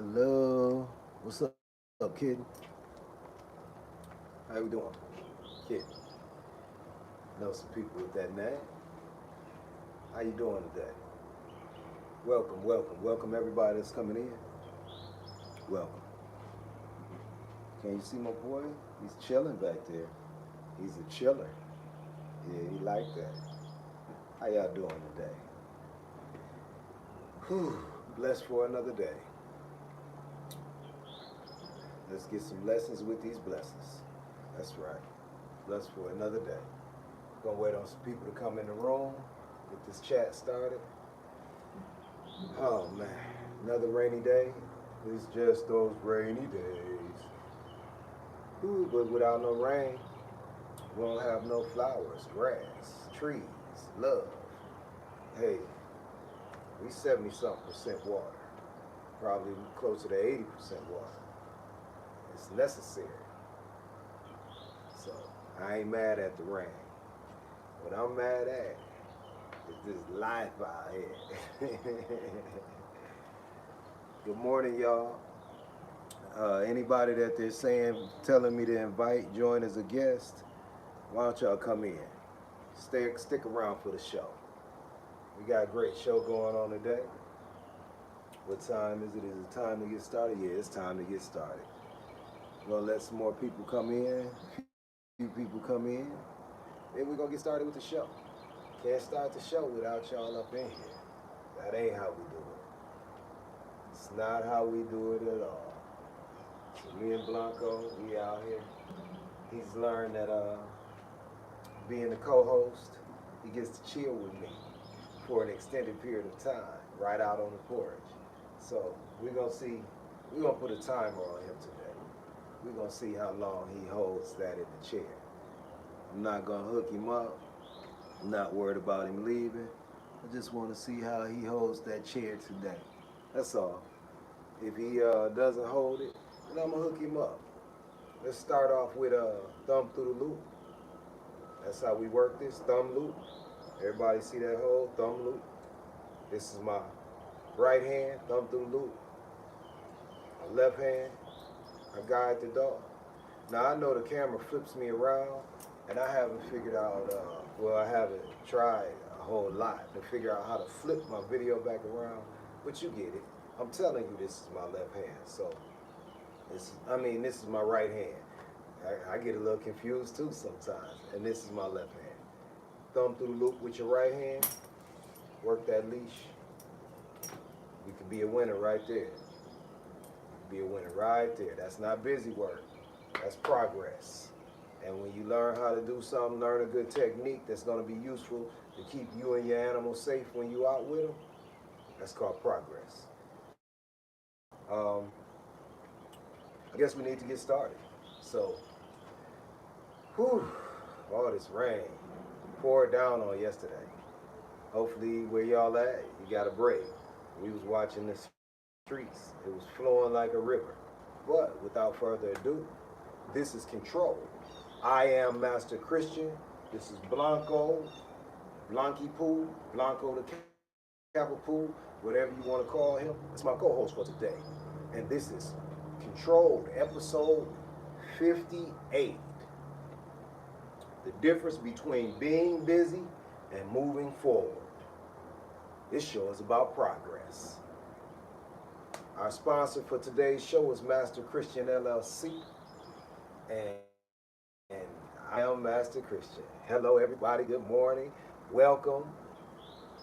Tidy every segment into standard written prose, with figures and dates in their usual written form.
Hello. What's up, kid? How you doing? Kid. Know some people with that name. How you doing today? Welcome, welcome, welcome everybody that's coming in. Welcome. Can you see my boy? He's chilling back there. He's a chiller. Yeah, he like that. How y'all doing today? Whew, blessed for another day. Let's get some lessons with these blessings. That's right. Blessed for another day. Gonna wait on some people to come in the room, get this chat started. Oh man, another rainy day. It's just those rainy days. Ooh, but without no rain, we don't have no flowers, grass, trees, love. Hey, we 70-something% water. Probably closer to 80% water. It's necessary. So I ain't mad at the rain. What I'm mad at is this life out here. Good morning, y'all. Anybody that they're telling me to invite, join as a guest, why don't y'all come in? Stick around for the show. We got a great show going on today. What time is it? Is it time to get started? Yeah, it's time to get started. We're gonna let some more people come in. A few people come in. Then we're gonna get started with the show. Can't start the show without y'all up in here. That ain't how we do it. It's not how we do it at all. So me and Blanco, we out here. He's learned that being the co-host, he gets to chill with me for an extended period of time, right out on the porch. So we're gonna put a timer on him today. We're gonna see how long he holds that in the chair. I'm not gonna hook him up. I'm not worried about him leaving. I just want to see how he holds that chair today. That's all. If he doesn't hold it, then I'm gonna hook him up. Let's start off with thumb through the loop. That's how we work this, thumb loop. Everybody see that hole, thumb loop? This is my right hand, thumb through the loop. My left hand, I guide the dog. Now I know the camera flips me around, and I haven't figured out, I haven't tried a whole lot to figure out how to flip my video back around, but you get it. I'm telling you this is my left hand, so this is my right hand. I get a little confused too sometimes, and this is my left hand. Thumb through the loop with your right hand, work that leash. You could be a winner right there. Be a winner right there. That's not busy work. That's progress. And when you learn how to do something, learn a good technique that's going to be useful to keep you and your animal safe when you out with them, that's called progress. I guess we need to get started. So, all this rain poured down on yesterday. Hopefully where y'all at, you got a break. We was watching the streets. It was flowing like a river. But without further ado, this is Control. I am Master Christian. This is Blanco, Blanky Poo, Blanco the Capapoo, whatever you want to call him. It's my co-host for today. And this is Controlled, episode 58. The difference between being busy and moving forward. This show is about progress. Our sponsor for today's show is Master Christian LLC. And I am Master Christian. Hello everybody, good morning, welcome.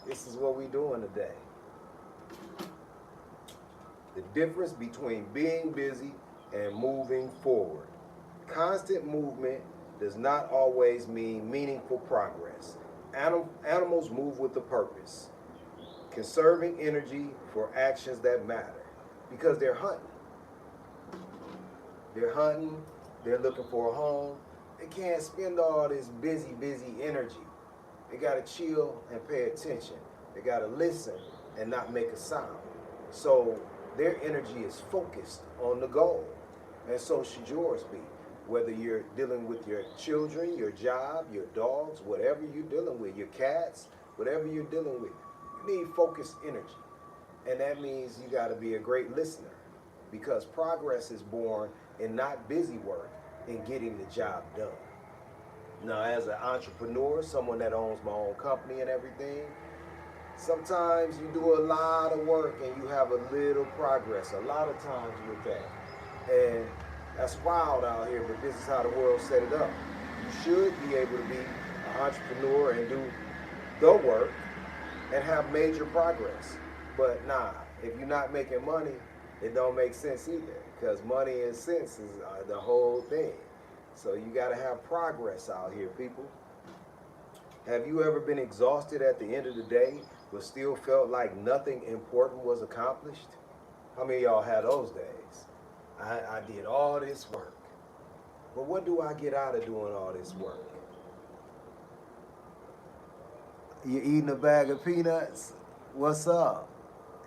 This is what we're doing today. The difference between being busy and moving forward. Constant movement does not always mean meaningful progress. Animals move with a purpose, conserving energy for actions that matter, because they're hunting. They're looking for a home. They can't spend all this busy energy. They gotta chill and pay attention. They gotta listen and not make a sound. So their energy is focused on the goal. And so should yours be. Whether you're dealing with your children, your job, your dogs, whatever you're dealing with, your cats, whatever you're dealing with, you need focused energy. And that means you gotta be a great listener. because progress is born in not busy work, in getting the job done. Now, as an entrepreneur, someone that owns my own company and everything, sometimes you do a lot of work and you have a little progress, a lot of times with that. And that's wild out here, but this is how the world set it up. You should be able to be an entrepreneur and do the work and have major progress. But nah, if you're not making money, it don't make sense either, because money and sense is the whole thing. So you got to have progress out here, people. Have you ever been exhausted at the end of the day, but still felt like nothing important was accomplished? How many of y'all had those days? I did all this work, but what do I get out of doing all this work? You eating a bag of peanuts? What's up?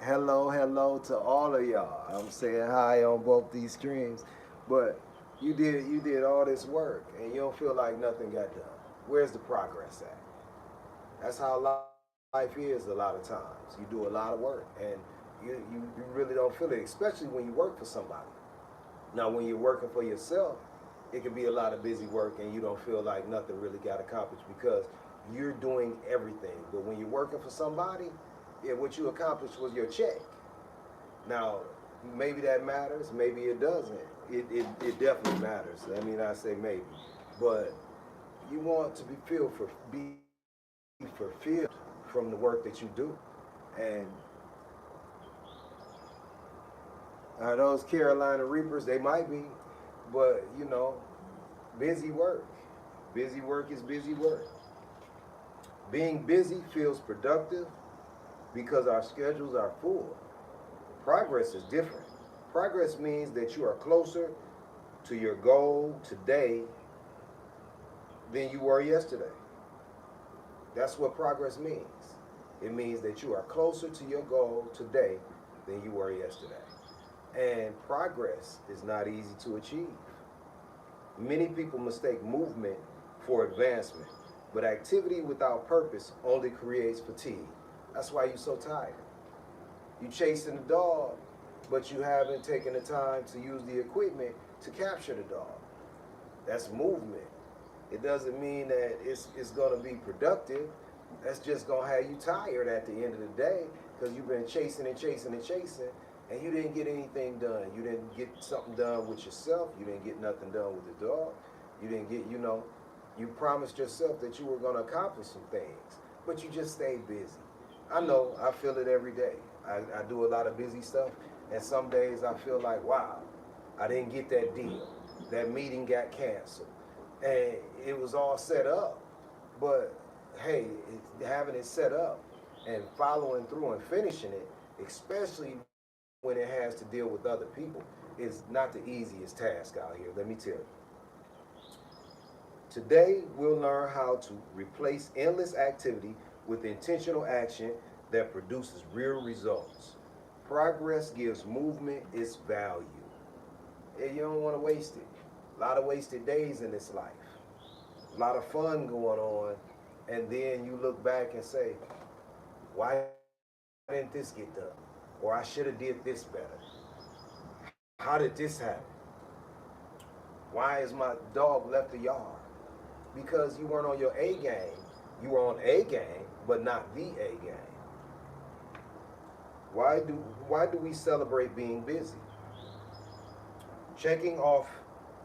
Hello to all of y'all. I'm saying hi on both these streams, but you did all this work and you don't feel like nothing got done. Where's the progress at? That's how life is a lot of times. You do a lot of work and you really don't feel it, especially when you work for somebody. Now, when you're working for yourself, it can be a lot of busy work and you don't feel like nothing really got accomplished because you're doing everything. But when you're working for somebody, yeah, what you accomplished was your check. Now, maybe that matters, maybe it doesn't. It definitely matters. I mean, I say maybe. But you want to be fulfilled from the work that you do. And are those Carolina Reapers? They might be, but you know, busy work. Busy work is busy work. Being busy feels productive because our schedules are full. Progress is different. Progress means that you are closer to your goal today than you were yesterday. That's what progress means. It means that you are closer to your goal today than you were yesterday. And progress is not easy to achieve. Many people mistake movement for advancement, but activity without purpose only creates fatigue. That's why you're so tired. You're chasing the dog, but you haven't taken the time to use the equipment to capture the dog. That's movement. It doesn't mean that it's going to be productive. That's just going to have you tired at the end of the day because you've been chasing and chasing and chasing, and you didn't get anything done. You didn't get something done with yourself. You didn't get nothing done with the dog. You didn't get, you promised yourself that you were going to accomplish some things, but you just stayed busy. I know, I feel it every day. I do a lot of busy stuff, and some days I feel like, wow, I didn't get that deal. That meeting got canceled. And it was all set up. But hey, having it set up and following through and finishing it, especially when it has to deal with other people, is not the easiest task out here, let me tell you. Today, we'll learn how to replace endless activity with intentional action that produces real results. Progress gives movement its value. And you don't want to waste it. A lot of wasted days in this life. A lot of fun going on. And then you look back and say, why didn't this get done? Or I should have did this better. How did this happen? Why is my dog left the yard? Because you weren't on your A game. You were on A game, but not the A game. Why do we celebrate being busy? Checking off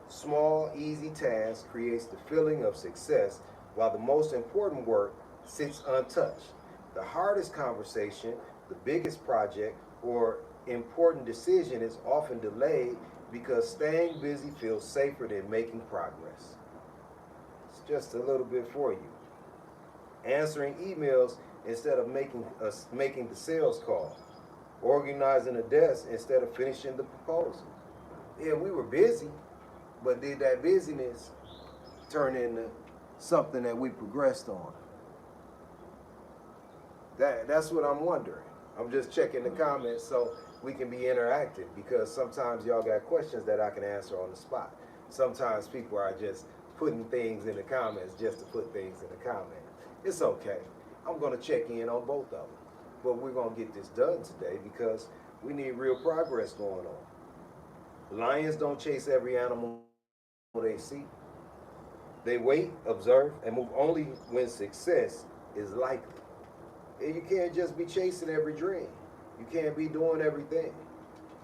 small, easy tasks creates the feeling of success, while the most important work sits untouched. The hardest conversation, the biggest project, or important decision is often delayed because staying busy feels safer than making progress. It's just a little bit for you. Answering emails instead of making the sales call. Organizing a desk instead of finishing the proposal. Yeah, we were busy, but did that busyness turn into something that we progressed on? That's what I'm wondering. I'm just checking the comments so we can be interactive, because sometimes y'all got questions that I can answer on the spot. Sometimes people are just putting things in the comments just to put things in the comments. It's okay. I'm going to check in on both of them. But we're going to get this done today because we need real progress going on. Lions don't chase every animal they see. They wait, observe, and move only when success is likely. And you can't just be chasing every dream. You can't be doing everything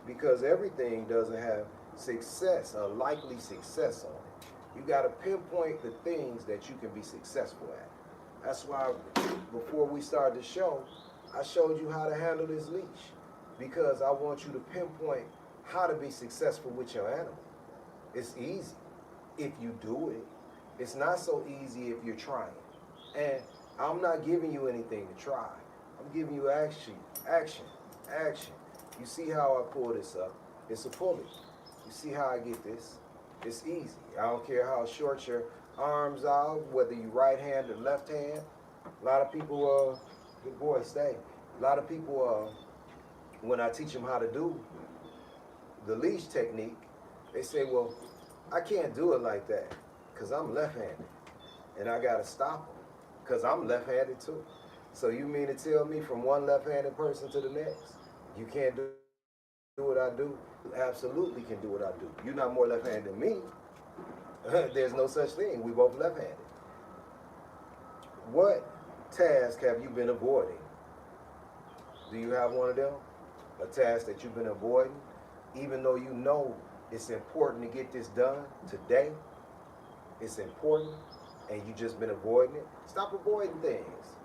because everything doesn't have success, a likely success on it. You got to pinpoint the things that you can be successful at. That's why before we started the show, I showed you how to handle this leash because I want you to pinpoint how to be successful with your animal. It's easy if you do it. It's not so easy if you're trying. And I'm not giving you anything to try. I'm giving you action, action, action. You see how I pull this up? It's a pulley. You see how I get this? It's easy. I don't care how short your arms are, whether you right hand or left hand. A lot of people, good boy, stay. A lot of people, when I teach them how to do the leash technique, they say, well, I can't do it like that because I'm left-handed and I got to stop them because I'm left-handed too. So you mean to tell me from one left-handed person to the next, you can't do what I do? You absolutely can do what I do. You're not more left-handed than me. There's no such thing. We both left-handed. What task have you been avoiding? Do you have one of them? A task that you've been avoiding? Even though you know it's important to get this done today, it's important, and you just been avoiding it. Stop avoiding things.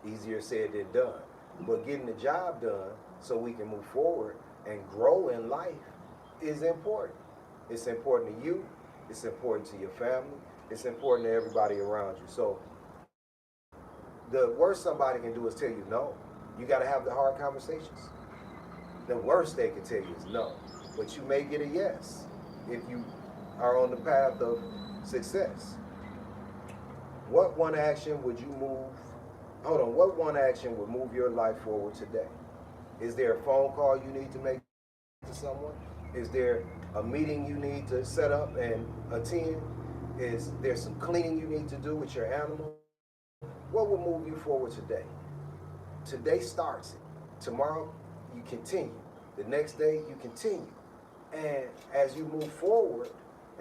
Easier said than done. But getting the job done so we can move forward and grow in life is important. It's important to you. It's important to your family. It's important to everybody around you. So the worst somebody can do is tell you no. You got to have the hard conversations. The worst they can tell you is no. But you may get a yes if you are on the path of success. What one action would you move? Hold on. What one action would move your life forward today? Is there a phone call you need to make to someone? Is there a meeting you need to set up and attend? Is there some cleaning you need to do with your animal? What will move you forward today? Today starts it. Tomorrow, you continue. The next day, you continue. And as you move forward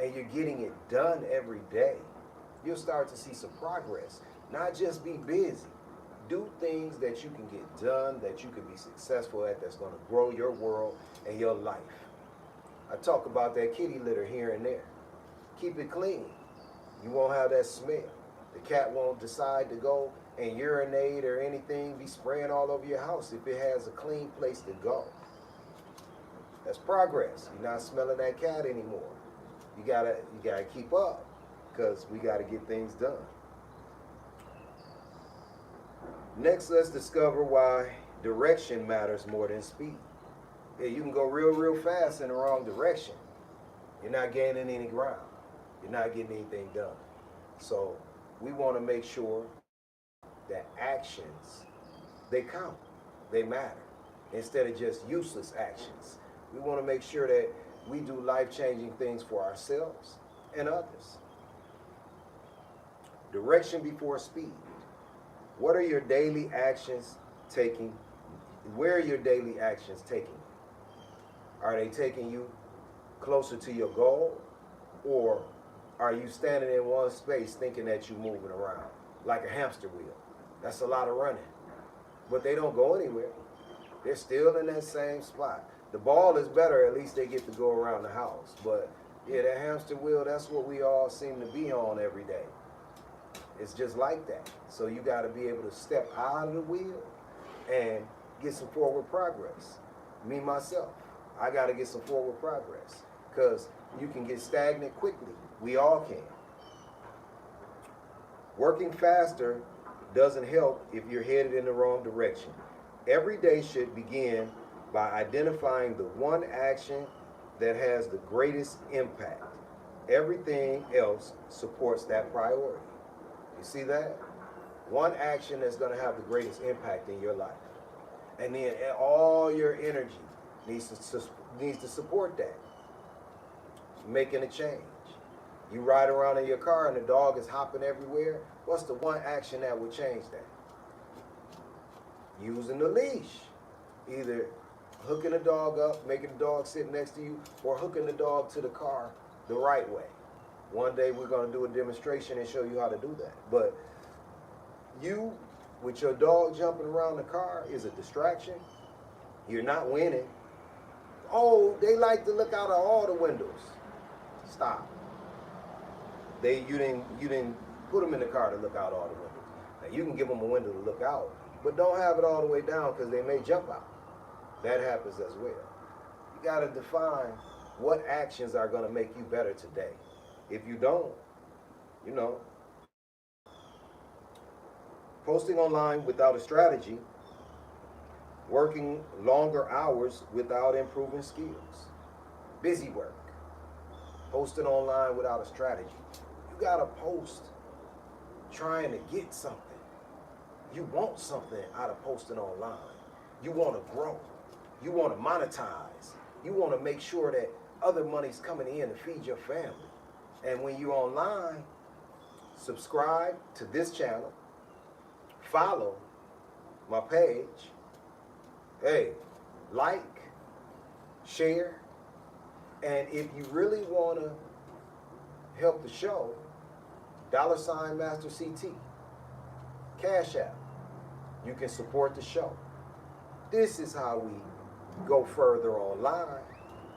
and you're getting it done every day, you'll start to see some progress. Not just be busy. Do things that you can get done, that you can be successful at, that's going to grow your world and your life. I talk about that kitty litter here and there. Keep it clean. You won't have that smell. The cat won't decide to go and urinate or anything, be spraying all over your house if it has a clean place to go. That's progress. You're not smelling that cat anymore. You gotta keep up because we gotta get things done. Next, let's discover why direction matters more than speed. Yeah, you can go real fast in the wrong direction. You're not gaining any ground. You're not getting anything done. So we want to make sure that actions, they count, they matter, instead of just useless actions. We want to make sure that we do life-changing things for ourselves and others. Direction before speed. What are your daily actions taking? Where are your daily actions taking you? Are they taking you closer to your goal? Or are you standing in one space thinking that you're moving around like a hamster wheel? That's a lot of running. But they don't go anywhere. They're still in that same spot. The ball is better, at least they get to go around the house. But yeah, that hamster wheel, that's what we all seem to be on every day. It's just like that. So you got to be able to step out of the wheel and get some forward progress. Me, myself, I got to get some forward progress because you can get stagnant quickly. We all can. Working faster doesn't help if you're headed in the wrong direction. Every day should begin by identifying the one action that has the greatest impact. Everything else supports that priority. You see that? One action that's going to have the greatest impact in your life. And then all your energy needs to support that. Making a change. You ride around in your car and the dog is hopping everywhere. What's the one action that would change that? Using the leash. Either hooking the dog up, making the dog sit next to you, or hooking the dog to the car the right way. One day we're going to do a demonstration and show you how to do that. But you, with your dog jumping around the car, is a distraction. You're not winning. Oh, they like to look out of all the windows. Stop. You didn't put them in the car to look out all the windows. Now you can give them a window to look out, but don't have it all the way down because they may jump out. That happens as well. You got to define what actions are going to make you better today. If you don't, posting online without a strategy, working longer hours without improving skills, busy work, posting online without a strategy. You gotta post trying to get something. You want something out of posting online. You want to grow. You want to monetize. You want to make sure that other money's coming in to feed your family. And when you're online, subscribe to this channel, follow my page, hey, like, share, and if you really want to help the show, $MasterCT, Cash App. You can support the show. This is how we go further online.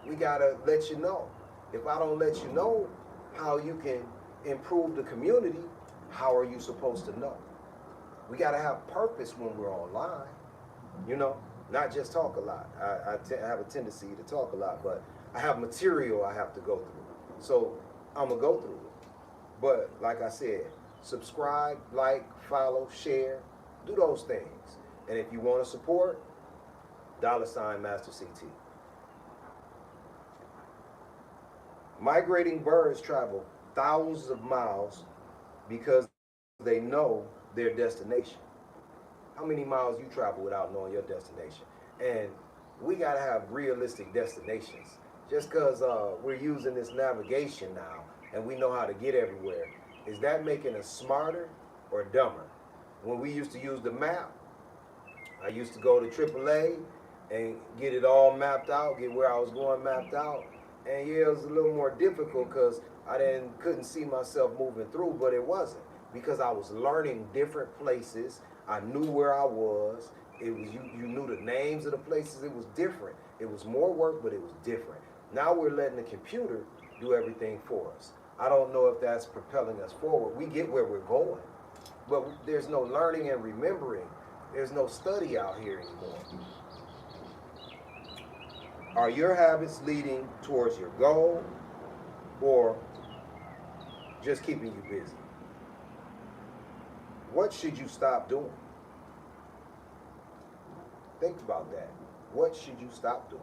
We gotta let you know. If I don't let you know how you can improve the community, how are you supposed to know? We gotta have purpose when we're online, not just talk a lot. I have a tendency to talk a lot, but I have material I have to go through. So I'm gonna go through it. But like I said, subscribe, like, follow, share, do those things. And if you want to support, $MasterCT. Migrating birds travel thousands of miles because they know their destination. How many miles you travel without knowing your destination? And we got to have realistic destinations. Just because we're using this navigation now and we know how to get everywhere, is that making us smarter or dumber? When we used to use the map, I used to go to AAA and get it all mapped out, get where I was going mapped out. And yeah, it was a little more difficult because I couldn't see myself moving through, but it wasn't, because I was learning different places. I knew where I was. It was you knew the names of the places. It was different. It was more work, but it was different. Now we're letting the computer do everything for us. I don't know if that's propelling us forward. We get where we're going, but there's no learning and remembering. There's no study out here anymore. Are your habits leading towards your goal or just keeping you busy? What should you stop doing? Think about that. What should you stop doing?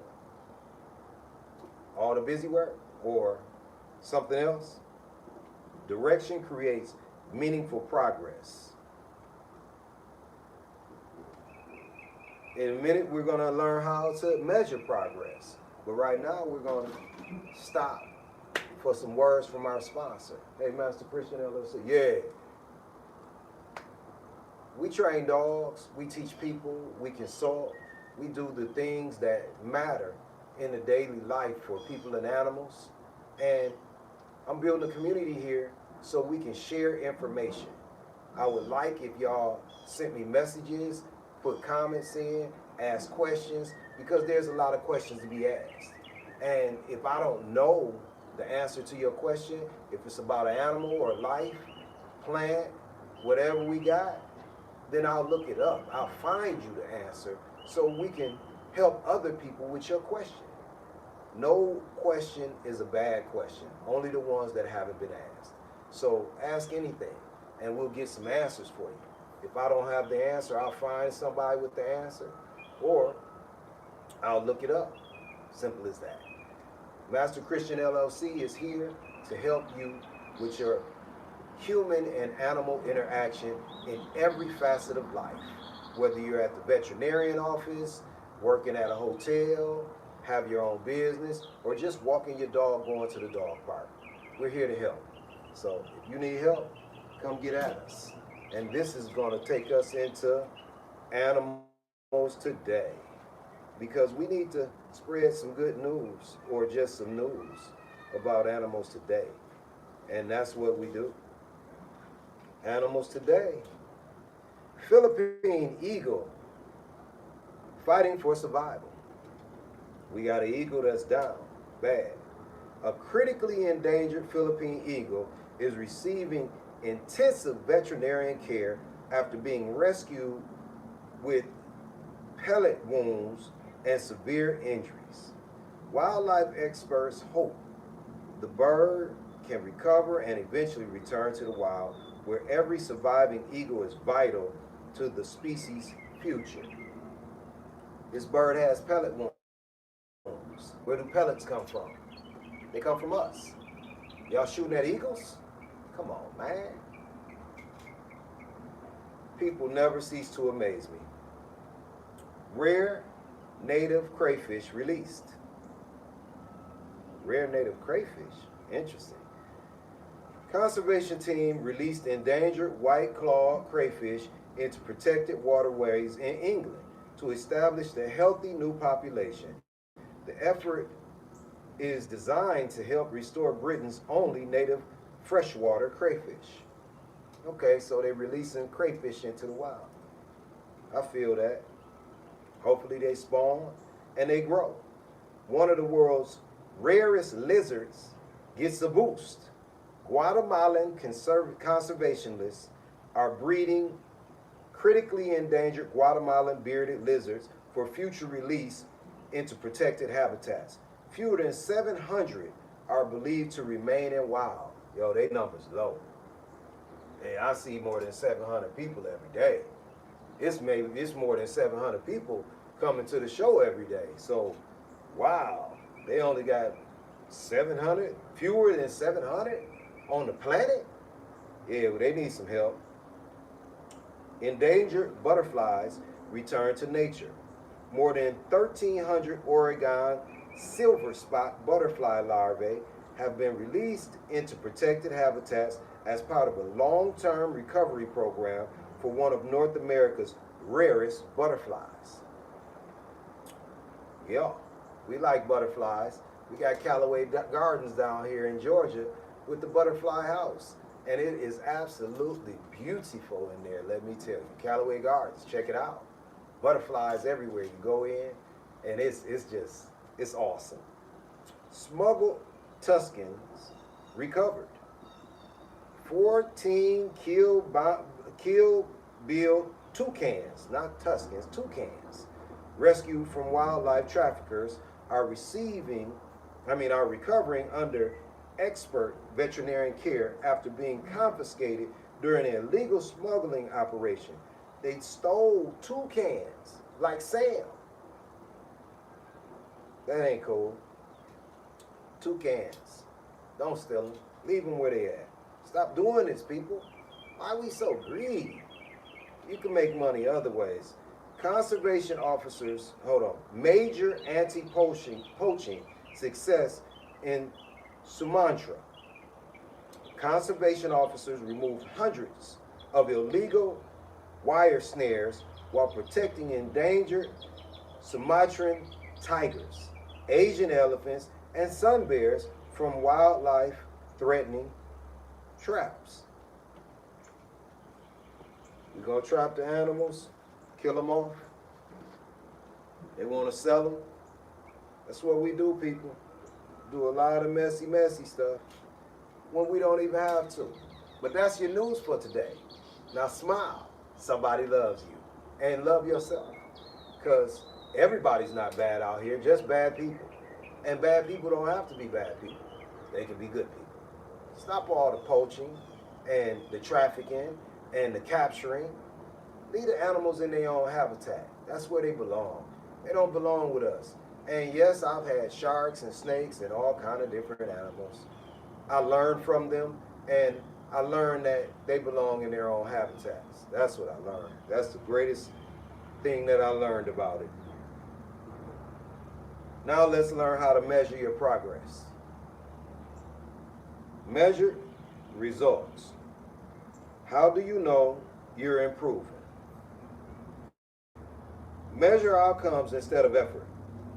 All the busy work or something else? Direction creates meaningful progress. In a minute, we're going to learn how to measure progress. But right now, we're going to stop for some words from our sponsor. Hey, Master Christian LLC. Yeah. We train dogs. We teach people. We consult. We do the things that matter in the daily life for people and animals. And I'm building a community here so we can share information. I would like if y'all sent me messages, put comments in, ask questions, because there's a lot of questions to be asked. And if I don't know the answer to your question, if it's about an animal or life, plant, whatever we got, then I'll look it up. I'll find you the answer so we can help other people with your question. No question is a bad question, only the ones that haven't been asked. So ask anything and we'll get some answers for you. If I don't have the answer, I'll find somebody with the answer, or I'll look it up. Simple as that. Master Christian LLC is here to help you with your human and animal interaction in every facet of life. Whether you're at the veterinarian office, working at a hotel, have your own business, or just walking your dog going to the dog park. We're here to help. So if you need help, come get at us. And this is going to take us into animals today. because we need to spread some good news or just some news about animals today. And that's what we do. Animals today. Philippine eagle fighting for survival. We got an eagle that's down bad. A critically endangered Philippine eagle is receiving intensive veterinarian care after being rescued with pellet wounds and severe injuries. Wildlife experts hope the bird can recover and eventually return to the wild, where every surviving eagle is vital to the species' future. This bird has pellet wounds. Where do pellets come from? They come from us. Y'all shooting at eagles? Come on, man. People never cease to amaze me. Rare native crayfish released. Rare native crayfish? Interesting. Conservation team released endangered white-clawed crayfish into protected waterways in England to establish the healthy new population. The effort is designed to help restore Britain's only native freshwater crayfish. Okay, so they're releasing crayfish into the wild. I feel that. Hopefully they spawn and they grow. One of the world's rarest lizards gets a boost. Guatemalan conservationists are breeding critically endangered Guatemalan bearded lizards for future release into protected habitats. Fewer than 700 are believed to remain in wild. Yo, they numbers low. Hey, I see more than 700 people every day. It's more than 700 people coming to the show every day. So, wow, they only got 700, fewer than 700 on the planet? Yeah, well, they need some help. Endangered butterflies return to nature. More than 1,300 Oregon silver spot butterfly larvae have been released into protected habitats as part of a long-term recovery program for one of North America's rarest butterflies. Yeah, we like butterflies. We got Callaway Gardens down here in Georgia with the butterfly house. And it is absolutely beautiful in there, let me tell you. Callaway Gardens, check it out. Butterflies everywhere. You go in, and it's awesome. Smuggled Tuscans recovered. 14 Kill Bill toucans, not Tuscans, toucans, rescued from wildlife traffickers are recovering under expert veterinarian care after being confiscated during an illegal smuggling operation. They stole toucans like Sam. That ain't cool. Toucans. Don't steal them. Leave them where they at. Stop doing this, people. Why are we so greedy? You can make money other ways. Conservation officers, major anti-poaching success in Sumatra. Conservation officers removed hundreds of illegal wire snares while protecting endangered Sumatran tigers, Asian elephants, and sun bears from wildlife-threatening traps. We're going to trap the animals, kill them off. They want to sell them. That's what we do, people. Do a lot of messy stuff when we don't even have to. But that's your news for today. Now smile. Somebody loves you. And love yourself. Because everybody's not bad out here, just bad people. And bad people don't have to be bad people. They can be good people. Stop all the poaching and the trafficking and the capturing. Leave the animals in their own habitat. That's where they belong. They don't belong with us. And yes, I've had sharks and snakes and all kind of different animals. I learned from them, and I learned that they belong in their own habitats. That's what I learned. That's the greatest thing that I learned about it. Now let's learn how to measure your progress. Measure results. How do you know you're improving? Measure outcomes instead of effort.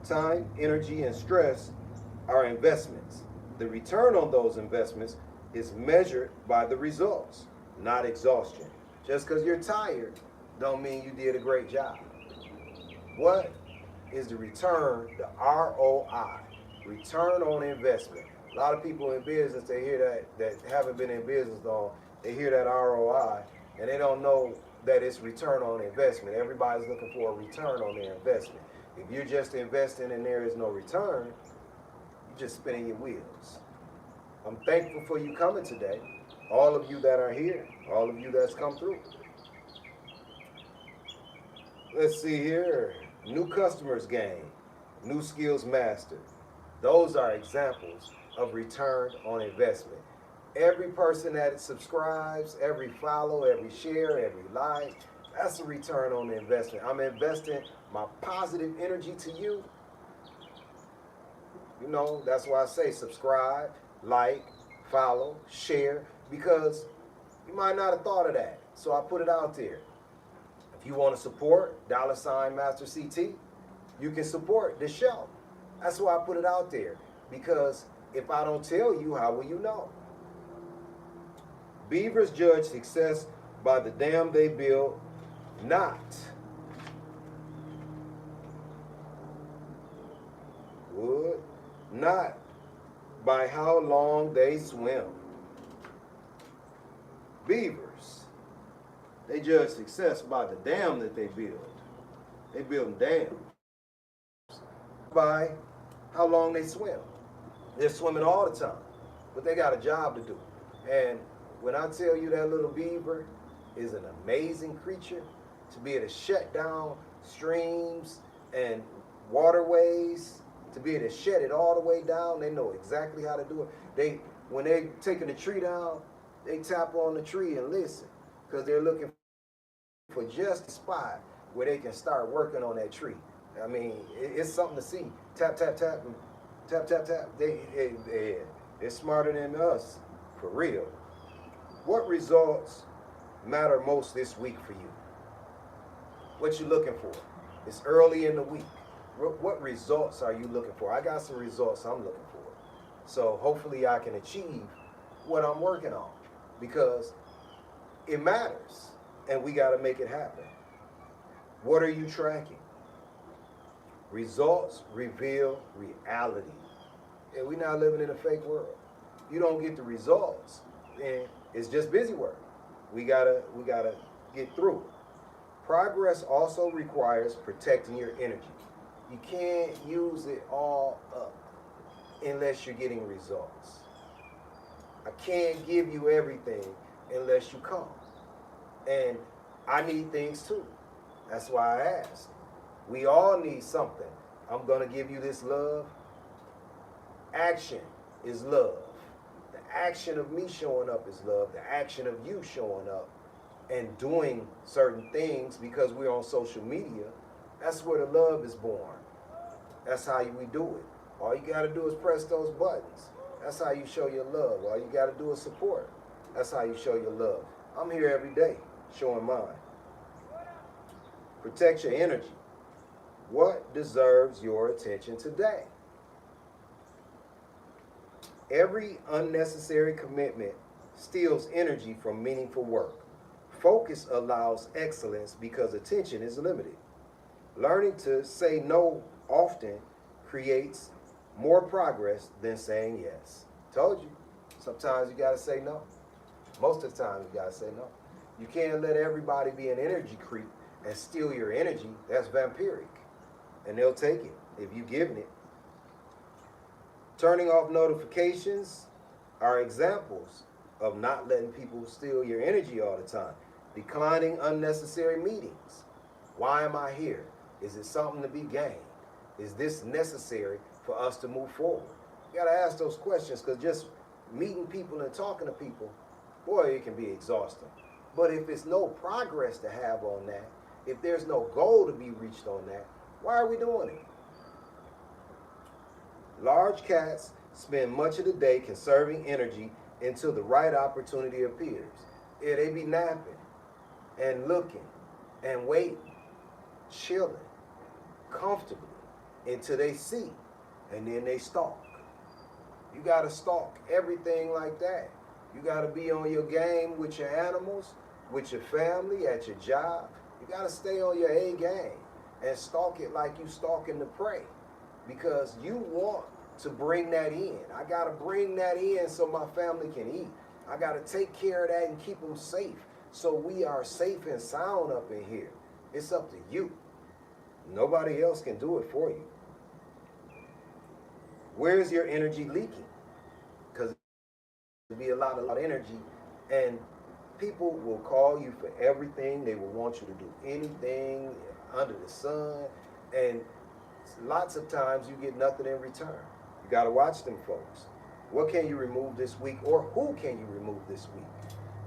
Time, energy, and stress are investments. The return on those investments is measured by the results, not exhaustion. Just because you're tired don't mean you did a great job. What is the return, the ROI, return on investment? A lot of people in business, they hear that haven't been in business long, they hear that ROI, and they don't know that it's return on investment. Everybody's looking for a return on their investment. If you're just investing and there is no return, you're just spinning your wheels. I'm thankful for you coming today. All of you that are here, all of you that's come through. Let's see here. New customers gained, new skills mastered. Those are examples of return on investment. Every person that subscribes, every follow, every share, every like, that's a return on the investment. I'm investing my positive energy to you. You know, that's why I say subscribe, like, follow, share, because you might not have thought of that. So I put it out there. If you want to support $Master CT, you can support this show. That's why I put it out there. Because if I don't tell you, how will you know? Beavers judge success by the dam they build, not by how long they swim. Beavers, they judge success by the dam that they build. They build dams by how long they swim. They're swimming all the time, but they got a job to do. And when I tell you that little beaver is an amazing creature, to be able to shut down streams and waterways, to be able to shut it all the way down, they know exactly how to do it. When they're taking the tree down, they tap on the tree and listen, because they're looking for just a spot where they can start working on that tree. I mean, it's something to see. Tap, tap, tap, tap, tap, tap. They're smarter than us, for real. What results matter most this week for you? What you looking for? It's early in the week. What results are you looking for? I got some results I'm looking for. So hopefully I can achieve what I'm working on, because it matters and we got to make it happen. What are you tracking? Results reveal reality. And we're not living in a fake world. You don't get the results, then it's just busy work. We gotta get through it. Progress also requires protecting your energy. You can't use it all up unless you're getting results. I can't give you everything unless you come. And I need things too. That's why I asked. We all need something. I'm going to give you this love. Action is love. The action of me showing up is love. The action of you showing up and doing certain things, because we're on social media, that's where the love is born. That's how we do it. All you got to do is press those buttons. That's how you show your love. All you got to do is support. That's how you show your love. I'm here every day showing mine. Protect your energy. What deserves your attention today? Every unnecessary commitment steals energy from meaningful work. Focus allows excellence because attention is limited. Learning to say no often creates more progress than saying yes. Told you. Sometimes you got to say no. Most of the time you got to say no. You can't let everybody be an energy creep and steal your energy. That's vampiric. And they'll take it if you're giving it. Turning off notifications are examples of not letting people steal your energy all the time. Declining unnecessary meetings. Why am I here? Is it something to be gained? Is this necessary for us to move forward? You got to ask those questions, because just meeting people and talking to people, boy, it can be exhausting. But if it's no progress to have on that, if there's no goal to be reached on that, why are we doing it? Large cats spend much of the day conserving energy until the right opportunity appears. Yeah, they be napping and looking and waiting, chilling. comfortably until they see, and then they stalk. You got to stalk everything like that. You got to be on your game with your animals, with your family, at your job. You got to stay on your A game and stalk it like you stalking the prey, because you want to bring that in. I got to bring that in so my family can eat. I got to take care of that and keep them safe, so we are safe and sound up in here. It's up to you. Nobody else can do it for you. Where's your energy leaking? Because there'll be a lot of energy, and people will call you for everything. They will want you to do anything under the sun, and lots of times you get nothing in return. You got to watch them folks. What can you remove this week, or who can you remove this week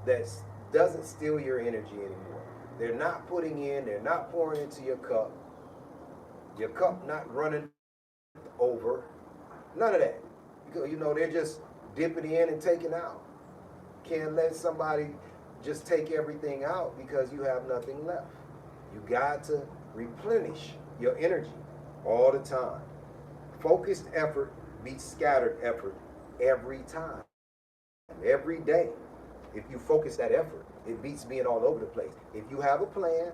that doesn't steal your energy anymore? They're not putting in, they're not pouring into your cup not running over, none of that. You know, they're just dipping in and taking out. Can't let somebody just take everything out because you have nothing left. You got to replenish your energy all the time. Focused effort beats scattered effort every time, every day. If you focus that effort, it beats being all over the place. If you have a plan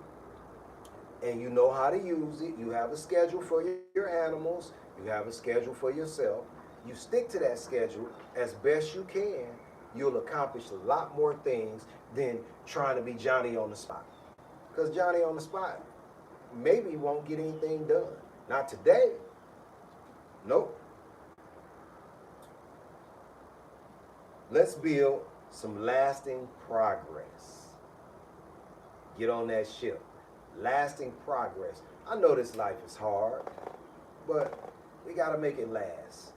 and you know how to use it, you have a schedule for your animals, you have a schedule for yourself, you stick to that schedule as best you can, you'll accomplish a lot more things than trying to be Johnny on the spot. Because Johnny on the spot maybe won't get anything done. Not today. Nope. Let's build some lasting progress. Get on that ship. Lasting progress. I know this life is hard, but we got to make it last.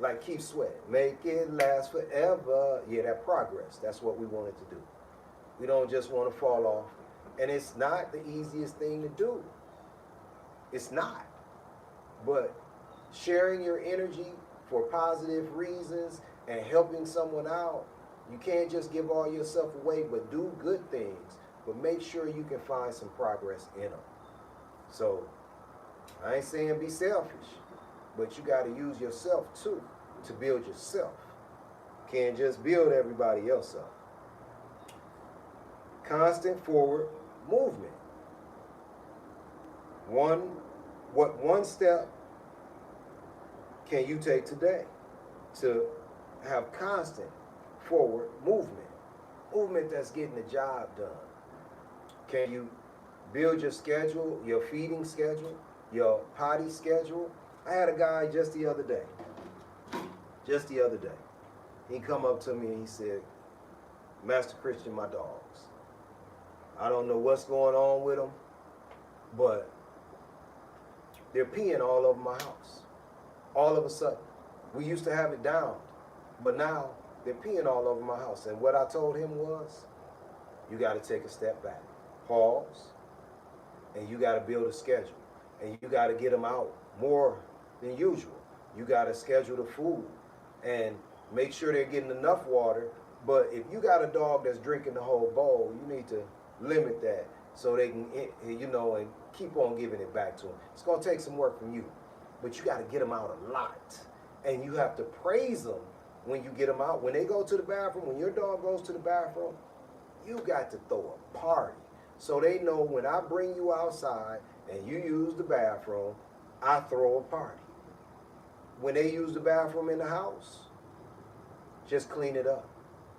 Like Keith Sweat, make it last forever. Yeah, that progress. That's what we wanted to do. We don't just want to fall off. And it's not the easiest thing to do. It's not. But sharing your energy for positive reasons and helping someone out, you can't just give all yourself away, but do good things. But make sure you can find some progress in them. So, I ain't saying be selfish, but you got to use yourself too to build yourself. Can't just build everybody else up. Constant forward movement. What one step can you take today to have constant forward movement? Movement that's getting the job done. Can you build your schedule, your feeding schedule, your potty schedule? I had a guy just the other day. He come up to me and he said, Master Christian, my dogs, I don't know what's going on with them, but they're peeing all over my house. All of a sudden. We used to have it down, but now they're peeing all over my house. And what I told him was, you got to take a step back, pause, and you got to build a schedule. And you got to get them out more than usual. You got to schedule the food and make sure they're getting enough water. But if you got a dog that's drinking the whole bowl, you need to limit that so they can, you know, and keep on giving it back to them. It's going to take some work from you, but you got to get them out a lot. And you have to praise them when you get them out. When they go to the bathroom, when your dog goes to the bathroom, you got to throw a party. So they know when I bring you outside and you use the bathroom, I throw a party. When they use the bathroom in the house, just clean it up.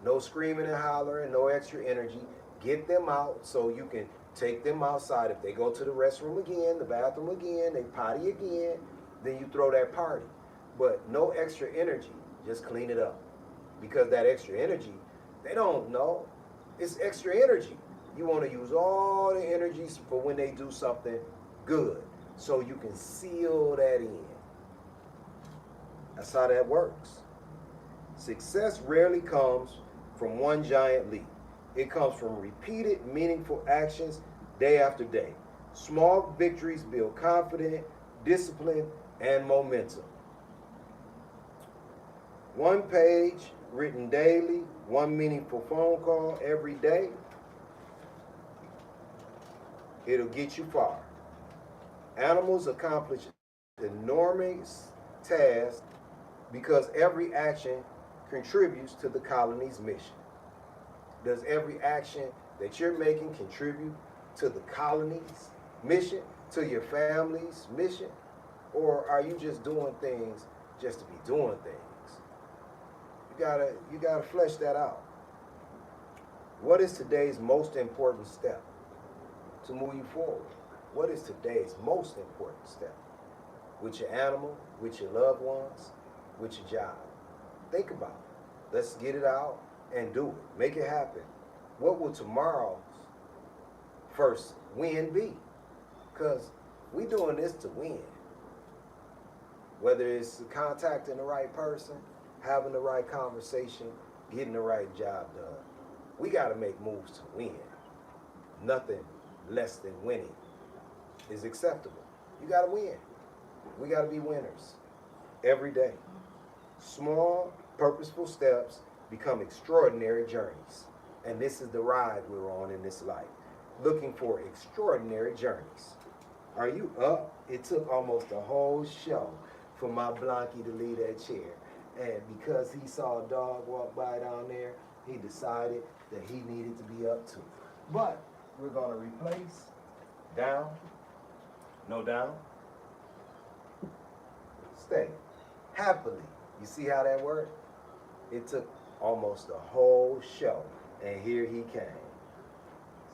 No screaming and hollering, no extra energy. Get them out so you can take them outside. If they go to the restroom again, the bathroom again, they potty again, then you throw that party. But no extra energy, just clean it up. Because that extra energy, they don't know. It's extra energy. You want to use all the energies for when they do something good, so you can seal that in. That's how that works. Success rarely comes from one giant leap. It comes from repeated, meaningful actions day after day. Small victories build confidence, discipline, and momentum. One page written daily, one meaningful phone call every day. It'll get you far. Animals accomplish enormous tasks because every action contributes to the colony's mission. Does every action that you're making contribute to the colony's mission, to your family's mission? Or are you just doing things just to be doing things? You gotta flesh that out. What is today's most important step to move you forward? What is today's most important step? With your animal, with your loved ones, with your job? Think about it. Let's get it out and do it. Make it happen. What will tomorrow's first win be? Because we doing this to win. Whether it's contacting the right person, having the right conversation, getting the right job done. We got to make moves to win. Nothing less than winning is acceptable. You got to win. We got to be winners every day. Small, purposeful steps become extraordinary journeys. And this is the ride we're on in this life, looking for extraordinary journeys. Are you up? It took almost a whole show for my Blanky to leave that chair. And because he saw a dog walk by down there, he decided that he needed to be up too. But we're going to replace down, no down, stay, happily. You see how that worked? It took almost a whole show, and here he came.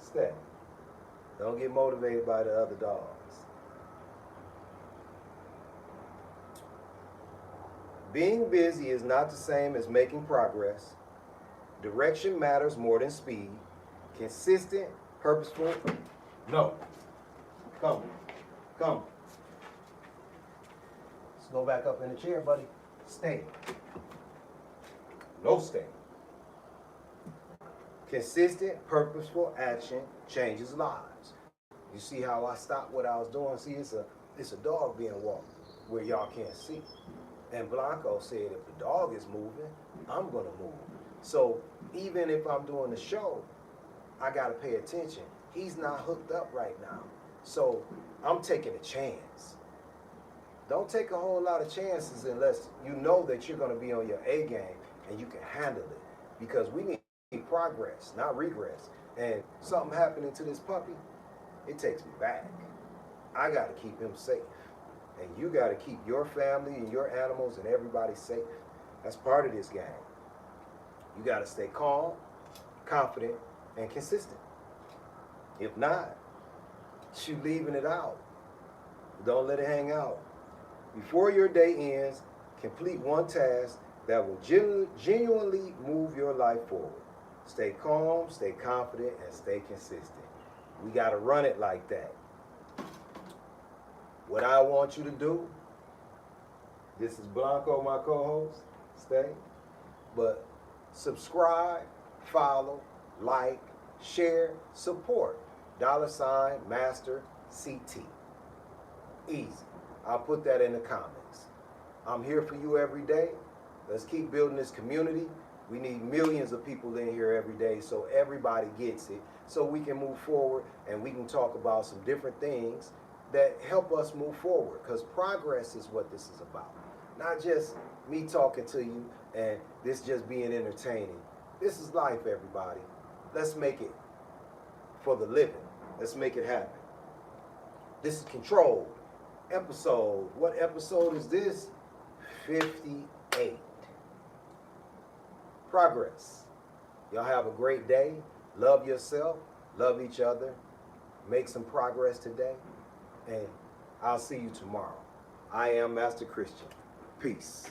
Stay. Don't get motivated by the other dogs. Being busy is not the same as making progress. Direction matters more than speed. Consistent, purposeful. No. Come. Come. Let's go back up in the chair, buddy. Stay. No stay. Consistent, purposeful action changes lives. You see how I stopped what I was doing? See, it's a dog being walked where y'all can't see. And Blanco said, if the dog is moving, I'm going to move. So even if I'm doing the show, I got to pay attention. He's not hooked up right now. So I'm taking a chance. Don't take a whole lot of chances unless you know that you're going to be on your A game and you can handle it. Because we need progress, not regress. And something happening to this puppy, it takes me back. I got to keep him safe. And you got to keep your family and your animals and everybody safe. That's part of this game. You got to stay calm, confident, and consistent. If not, you leaving it out. Don't let it hang out. Before your day ends, complete one task that will genuinely move your life forward. Stay calm, stay confident, and stay consistent. We got to run it like that. What I want you to do, this is Blanco, my co-host, stay, but subscribe, follow, like, share, support, $Master CT. Easy. I'll put that in the comments. I'm here for you every day. Let's keep building this community. We need millions of people in here every day so everybody gets it, so we can move forward and we can talk about some different things that help us move forward, because progress is what this is about. Not just me talking to you and this just being entertaining. This is life, everybody. Let's make it for the living. Let's make it happen. This is Controlled episode. What episode is this? 58. Progress. Y'all have a great day. Love yourself. Love each other. Make some progress today. And I'll see you tomorrow. I am Master Christian. Peace.